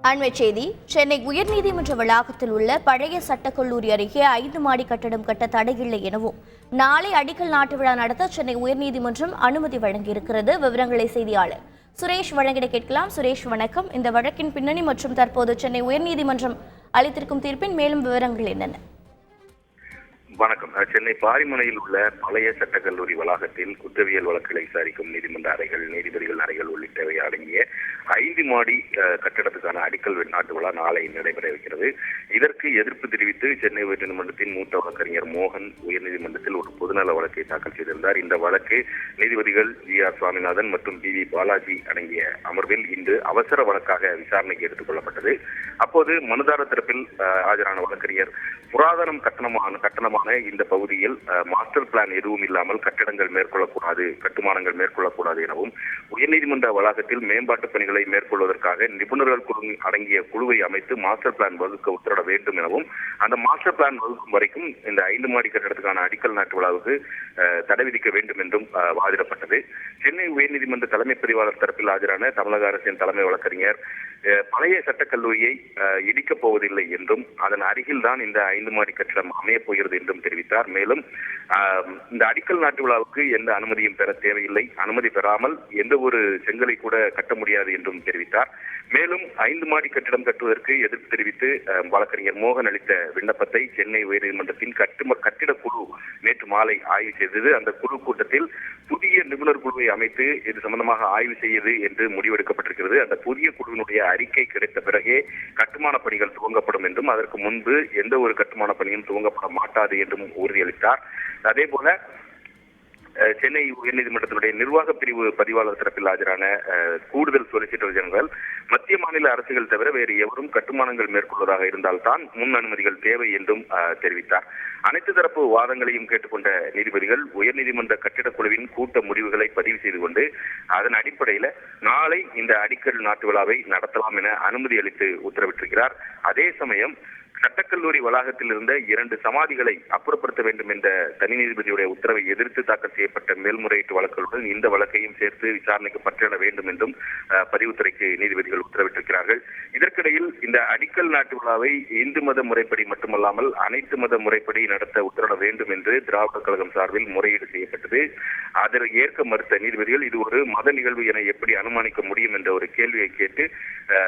அண்மைச் செய்தி. சென்னை உயர்நீதிமன்ற வளாகத்தில் உள்ள பழைய சட்டக்கல்லூரி அருகே 5 மாடி கட்டடம் கட்ட தடையில்லை எனவும் நாளை அடிக்கல் நாட்டு விழா நடத்த சென்னை உயர்நீதிமன்றம் அனுமதி வழங்கியிருக்கிறது. விவரங்களை செய்தியாளர் சுரேஷ் வழங்கிட கேட்கலாம். சுரேஷ், வணக்கம். இந்த வழக்கின் பின்னணி மற்றும் தற்போது சென்னை உயர்நீதிமன்றம் அளித்திருக்கும் தீர்ப்பின் மேலும் விவரங்கள் என்னென்ன? வணக்கம். சென்னை பாரிமுனையில் உள்ள பழைய சட்டக்கல்லூரி வளாகத்தில் குற்றவியல் வழக்குகளை விசாரிக்கும் நீதிமன்ற அறைகள், நீதிபதிகள் அறைகள் உள்ளிட்டவை அடங்கிய 5 மாடி கட்டடத்துக்கான அடிக்கல் நாட்டு விழா நாளை நடைபெற இருக்கிறது. இதற்கு எதிர்ப்பு தெரிவித்து சென்னை உயர்நீதிமன்றத்தின் மூத்த வழக்கறிஞர் மோகன் உயர்நீதிமன்றத்தில் ஒரு பொதுநல வழக்கை தாக்கல் செய்திருந்தார். இந்த வழக்கு நீதிபதிகள் GR சுவாமிநாதன் மற்றும் PV பாலாஜி அடங்கிய அமர்வில் இன்று அவசர வழக்காக விசாரணைக்கு எடுத்துக் கொள்ளப்பட்டது. அப்போது மனுதாரர் தரப்பில் ஆஜரான வழக்கறிஞர் புராதனம் கட்டணமான இந்த பகுதியில் மாஸ்டர் பிளான் எதுவும் இல்லாமல் கட்டடங்கள் மேற்கொள்ளக்கூடாது, கட்டுமானங்கள் மேற்கொள்ளக்கூடாது எனவும் உயர்நீதிமன்ற வளாகத்தில் மேம்பாட்டு பணிகளை மேற்கொள்வதற்காக நிபுணர்கள் குழு அடங்கிய குழுவை அமைத்து மாஸ்டர் பிளான் வகுக்க உத்தரவிட வேண்டும் எனவும் அந்த மாஸ்டர் பிளான் வகுக்கும் வரைக்கும் இந்த 5 மாடி கட்டடத்துக்கான அடிக்கல் நாட்டு விழாவுக்கு தடை விதிக்க வேண்டும் என்றும் வாதிடப்பட்டது. சென்னை உயர்நீதிமன்ற தலைமை பதிவாளர் தரப்பில் ஆஜரான தமிழக அரசின் தலைமை வழக்கறிஞர் பழைய சட்டக்கல்லூரியை இடிக்கப் போவதில்லை என்றும் அதன் அருகில்தான் இந்த 5 மாடி கட்டடம் அமையப் போகிறது என்றும் தெரிவித்தார். மேலும் இந்த அடிக்கல் நாட்டு விழாவுக்கு எந்த அனுமதியும் பெற தேவையில்லை, அனுமதி பெறாமல் எந்த ஒரு செங்கலை கூட கட்ட முடியாது என்றும் தெரிவித்தார். மேலும் 5 மாடி கட்டிடம் கட்டுவதற்கு எதிர்ப்பு தெரிவித்து வழக்கறிஞர் மோகன் அளித்த விண்ணப்பத்தை சென்னை உயர்நீதிமன்றத்தின் கட்டிட குழு நேற்று மாலை ஆய்வு செய்தது. அந்த குழு கூட்டத்தில் புதிய நிபுணர் குழுவை அமைத்து இது சம்பந்தமாக ஆய்வு செய்வது என்று முடிவெடுக்கப்பட்டிருக்கிறது. அந்த புதிய குழுவினுடைய அறிக்கை கிடைத்த பிறகே கட்டுமான பணிகள் துவங்கப்படும் என்றும் அதற்கு முன்பு எந்த ஒரு கட்டுமான பணியும் துவங்கப்பட மாட்டாது என்றும் உறுதியளித்தார். அதே போல சென்னை உயர்நீதிமன்றத்தினுடைய நிர்வாக பிரிவு பதிவாளர் தரப்பில் ஆஜரான கூடுதல் சொலிசிட்டர் ஜெனரல் மத்திய மாநில அரசுகள் தவிர வேறு எவரும் கட்டுமானங்கள் மேற்கொள்வதாக இருந்தால்தான் முன் அனுமதிகள் தேவை என்றும் தெரிவித்தார். அனைத்து தரப்பு வாதங்களையும் கேட்டுக்கொண்ட நீதிபதிகள் உயர்நீதிமன்ற கட்டிடக் குழுவின் கூட்ட முடிவுகளை பதிவு செய்து கொண்டு அதன் அடிப்படையில் நாளை இந்த அடிக்கல் நாட்டு விழாவை நடத்தலாம் என அனுமதி அளித்து உத்தரவிட்டிருக்கிறார். அதே சமயம் சட்டக்கல்லூரி வளாகத்தில் இருந்த 2 சமாதிகளை அப்புறப்படுத்த வேண்டும் என்ற தனி நீதிபதியுடைய உத்தரவை எதிர்த்து தாக்கல் செய்யப்பட்ட மேல்முறையீட்டு வழக்குகளுடன் இந்த வழக்கையும் சேர்த்து விசாரணைக்கு பற்றிட வேண்டும் என்றும் பதிவுத்துறைக்கு நீதிபதிகள் உத்தரவிட்டிருக்கிறார்கள். இதற்கிடையில் இந்த அடிக்கல் நாட்டு விழாவை இந்து மத முறைப்படி மட்டுமல்லாமல் அனைத்து மத முறைப்படி நடத்த உத்தரவிட வேண்டும் என்று திராவிட கழகம் சார்பில் முறையீடு செய்யப்பட்டது. அதை ஏற்க மறுத்த நீதிபதிகள் இது ஒரு மத நிகழ்வு என எப்படி அனுமானிக்க முடியும் என்ற ஒரு கேள்வியை கேட்டு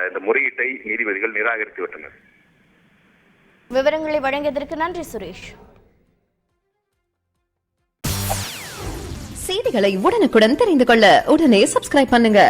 இந்த முறையீட்டை நீதிபதிகள் நிராகரித்து விட்டனர். விவரங்களை வழங்கியதற்கு நன்றி சுரேஷ். செய்திகளை உடனுக்குடன் தெரிந்து கொள்ள உடனே சப்ஸ்கிரைப் பண்ணுங்க.